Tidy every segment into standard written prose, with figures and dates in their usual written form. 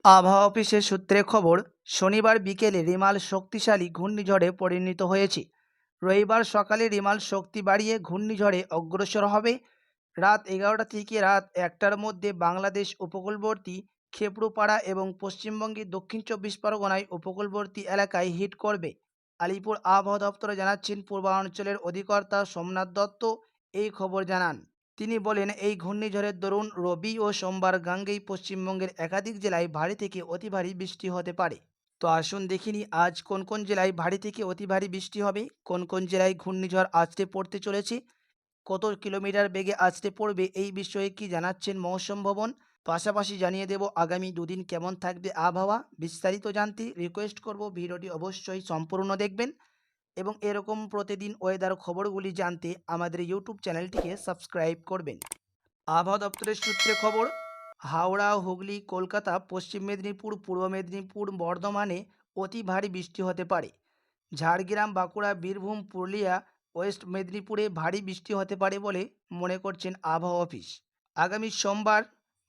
আবহাওয়া অফিসের সূত্রে খবর, শনিবার বিকেলে রিমাল শক্তিশালী ঘূর্ণিঝড়ে পরিণত হয়েছে। রবিবার সকালে রিমাল শক্তি বাড়িয়ে ঘূর্ণিঝড়ে অগ্রসর হবে। রাত 11টা থেকে রাত 1টার মধ্যে বাংলাদেশ উপকূলবর্তী খেপড়ুপাড়া এবং পশ্চিমবঙ্গের দক্ষিণ 24 পরগনায় উপকূলবর্তী এলাকায় হিট করবে। আলিপুর আবহাওয়া দপ্তরে জানাচ্ছেন পূর্বাঞ্চলের অধিকর্তা সোমনাথ দত্ত এই খবর জানান। তিনি বলেন, এই ঘূর্ণিঝড়ের দরুন রবি ও সোমবার গাঙ্গেয় পশ্চিমবঙ্গের একাধিক জেলায় ভারী থেকে অতি ভারী বৃষ্টি হতে পারে। তো আসুন দেখিনি আজ কোন কোন জেলায় ভারী থেকে অতি ভারী বৃষ্টি হবে, কোন কোন জেলায় ঘূর্ণিঝড় আছড়ে পড়তে চলেছে, কত কিলোমিটার বেগে আছড়ে পড়বে, এই বিষয়ে কি জানাচ্ছেন মৌসুম ভবন। পাশাপাশি জানিয়ে দেব আগামী দুদিন কেমন থাকবে আবহাওয়া। বিস্তারিত জানতে রিকোয়েস্ট করব ভিডিওটি অবশ্যই সম্পূর্ণ দেখবেন এবং এরকম প্রতিদিন ওয়েদার খবরগুলি জানতে আমাদের ইউটিউব চ্যানেলটিকে সাবস্ক্রাইব করবেন। আবহাওয়া দপ্তরের সূত্রে খবর, হাওড়া, হুগলি, কলকাতা, পশ্চিম মেদিনীপুর, পূর্ব মেদিনীপুর, বর্ধমানে অতি ভারী বৃষ্টি হতে পারে। ঝাড়গ্রাম, বাঁকুড়া, বীরভূম, পুরুলিয়া, ওয়েস্ট মেদিনীপুরে ভারী বৃষ্টি হতে পারে বলে মনে করছেন আবহাওয়া অফিস। আগামী সোমবার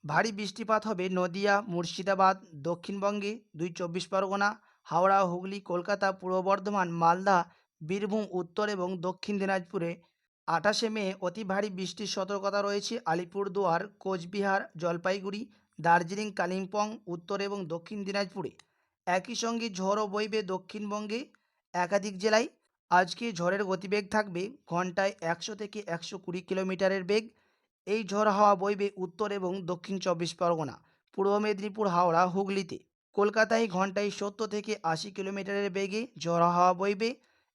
ভারী বৃষ্টিপাত হবে নদিয়া, মুর্শিদাবাদ, দক্ষিণবঙ্গে 2 চব্বিশ পরগনা, হাওড়া, হুগলি, কলকাতা, পূর্ব বর্ধমান, মালদা, বীরভূম, উত্তর এবং দক্ষিণ দিনাজপুরে। 28শে মে অতি ভারী বৃষ্টির সতর্কতা রয়েছে আলিপুরদুয়ার, কোচবিহার, জলপাইগুড়ি, দার্জিলিং, কালিম্পং, উত্তর এবং দক্ষিণ দিনাজপুরে। একই সঙ্গে ঝড়ও বইবে দক্ষিণবঙ্গে একাধিক জেলায়। আজকে ঝড়ের গতিবেগ থাকবে ঘন্টায় 100 থেকে 120 কিলোমিটারের বেগ। এই ঝড় হাওয়া বইবে উত্তর এবং দক্ষিণ 24 পরগনা, পূর্ব মেদিনীপুর, হাওড়া, হুগলিতে। কলকাতায় ঘন্টায় 70 থেকে 80 কিলোমিটারের বেগে ঝড় হাওয়া বইবে।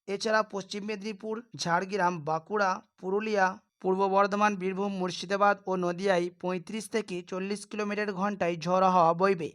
এছাড়া পশ্চিম মেদিনীপুর, ঝাড়গ্রাম, বাঁকুড়া, পুরুলিয়া, পূর্ব বর্ধমান, বীরভূম, মুর্শিদাবাদ ও নদিয়ায় 35 থেকে 40 কিলোমিটার ঘন্টায় ঝড়ো হাওয়া বইবে।